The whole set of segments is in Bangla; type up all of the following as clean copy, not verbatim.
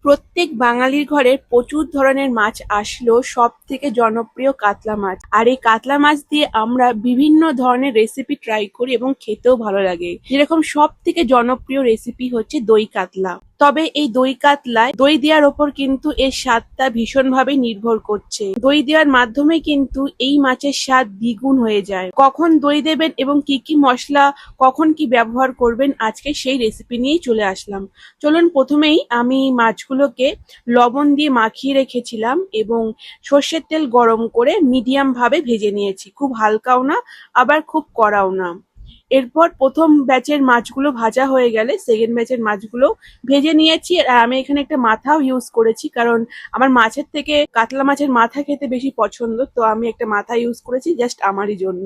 প্রত্যেক বাঙালির ঘরে প্রচুর ধরনের মাছ আসলেও সব থেকে জনপ্রিয় কাতলা মাছ। আর এই কাতলা মাছ দিয়ে আমরা বিভিন্ন ধরনের রেসিপি ট্রাই করি এবং খেতেও ভালো লাগে। যেরকম সব থেকে জনপ্রিয় রেসিপি হচ্ছে দই কাতলা। তবে এই দই কাতলায় দই দেওয়ার ওপর কিন্তু এর স্বাদটা ভীষণভাবে নির্ভর করছে। দই দেওয়ার মাধ্যমে কিন্তু এই মাছের স্বাদ দ্বিগুণ হয়ে যায়। কখন দই দেবেন এবং কি কি মশলা কখন কি ব্যবহার করবেন, আজকে সেই রেসিপি নিয়েই চলে আসলাম। চলুন, প্রথমেই আমি মাছগুলোকে লবণ দিয়ে মাখিয়ে রেখেছিলাম এবং সর্ষের তেল গরম করে মিডিয়াম ভাবে ভেজে নিয়েছি। খুব হালকাও না, আবার খুব কড়াও না। এরপর প্রথম ব্যাচের মাছগুলো ভাজা হয়ে গেলে সেকেন্ড ব্যাচের মাছগুলো ভেজে নিয়েছি। আর আমি এখানে একটা মাথাও ইউজ করেছি, কারণ আমার মাছের থেকে কাতলা মাছের মাথা খেতে বেশি পছন্দ, তো আমি একটা মাথা ইউজ করেছি জাস্ট আমারই জন্য।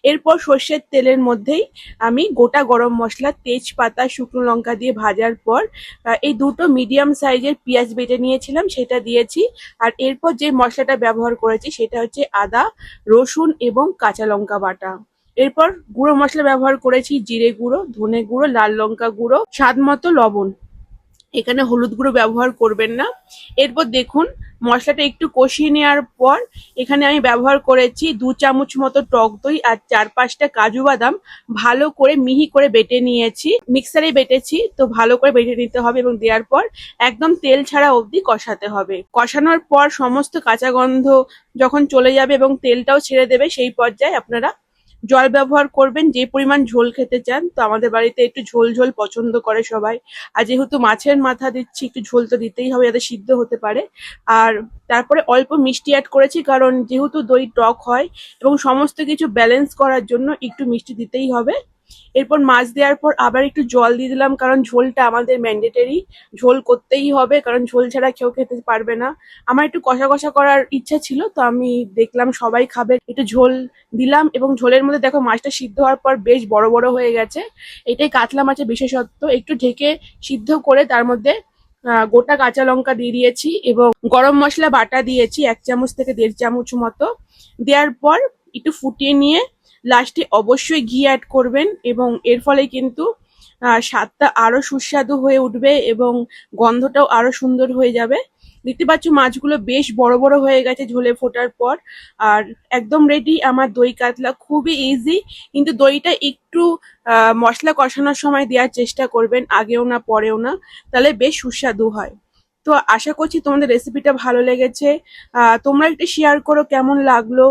এরপর সর্ষের তেলের মধ্যেই আমি গোটা গরম মশলা, তেজপাতা, শুকনো লঙ্কা দিয়ে ভাজার পর এই দুটো মিডিয়াম সাইজের পেঁয়াজ বেটে নিয়েছিলাম সেটা দিয়েছি। আর এরপর যে মশলাটা ব্যবহার করেছি সেটা হচ্ছে আদা, রসুন এবং কাঁচা লঙ্কা বাটা। এরপর গুঁড়ো মশলা ব্যবহার করেছি জিরে গুঁড়ো, ধনে গুঁড়ো, লাল লঙ্কা গুঁড়ো, স্বাদ মতো লবণ। এখানে হলুদ গুঁড়ো ব্যবহার করবেন না। এরপর দেখুন, মশলাটা একটু কষিয়ে নেওয়ার পর এখানে আমি ব্যবহার করেছি 2 চামচ মতো টক দই আর 4-5টা কাজু বাদাম ভালো করে মিহি করে বেটে নিয়েছি। মিক্সারে বেটেছি, তো ভালো করে বেটে নিতে হবে এবং দেওয়ার পর একদম তেল ছাড়া অবধি কষাতে হবে। কষানোর পর সমস্ত কাঁচা গন্ধ যখন চলে যাবে এবং তেলটাও ছেড়ে দেবে, সেই পর্যায়ে আপনারা জল ব্যবহার করবেন যে পরিমাণ ঝোল খেতে চান। তো আমাদের বাড়িতে একটু ঝোল ঝোল পছন্দ করে সবাই। আর যেহেতু মাছের মাথা দিচ্ছি, একটু ঝোল তো দিতেই হবে যাতে সিদ্ধ হতে পারে। আর তারপরে অল্প মিষ্টি অ্যাড করেছি, কারণ যেহেতু দই টক হয় এবং সমস্ত কিছু ব্যালেন্স করার জন্য একটু মিষ্টি দিতেই হবে। এরপর মাছ দেওয়ার পর আবার একটু জল দিয়ে দিলাম, কারণ ঝোলটা আমাদের ম্যান্ডেটরি, ঝোল করতেই হবে, কারণ ঝোল ছাড়া কেউ খেতে পারবে না। আমার একটু কষা কষা করার ইচ্ছা ছিল, তো আমি দেখলাম সবাই খাবে, একটু ঝোল দিলাম এবং ঝোলের মধ্যে দেখো মাছটা সিদ্ধ হওয়ার পর বেশ বড় বড় হয়ে গেছে। এটাই কাতলা মাছের বিশেষত্ব। একটু ঢেকে সিদ্ধ করে তার মধ্যে গোটা কাঁচা লঙ্কা দিয়ে দিয়েছি এবং গরম মশলা বাটা দিয়েছি 1 চামচ থেকে 1.5 চামচ মতো। দেওয়ার পর একটু ফুটিয়ে নিয়ে লাস্টে অবশ্যই ঘি অ্যাড করবেন এবং এর ফলে কিন্তু স্বাদটা আরো সুস্বাদু হয়ে উঠবে এবং গন্ধটাও আরো সুন্দর হয়ে যাবে। দেখতে পাচ্ছ মাছগুলো বেশ বড় বড় হয়ে গেছে ঝোলে ফোটার পর। আর একদম রেডি আমার দই কাতলা। খুবই ইজি, কিন্তু দইটা একটু মশলা কষানোর সময় দেওয়ার চেষ্টা করবেন, আগেও না পরেও না, তাহলে বেশ সুস্বাদু হয়। তো আশা করছি তোমাদের রেসিপিটা ভালো লেগেছে। তোমরা একটু শেয়ার করো কেমন লাগলো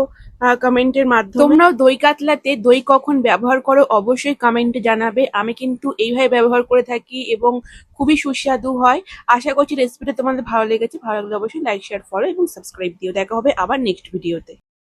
কমেন্টের মাধ্যমে। তোমরাও দই কাতলাতে দই কখন ব্যবহার করো অবশ্যই কমেন্টে জানাবে। আমি কিন্তু এইভাবে ব্যবহার করে থাকি এবং খুবই সুস্বাদু হয়। আশা করছি রেসিপিটা তোমাদের ভালো লেগেছে। ভালো লাগলে অবশ্যই লাইক, শেয়ার, ফলো এবং সাবস্ক্রাইব দিও। দেখা হবে আবার নেক্সট ভিডিওতে।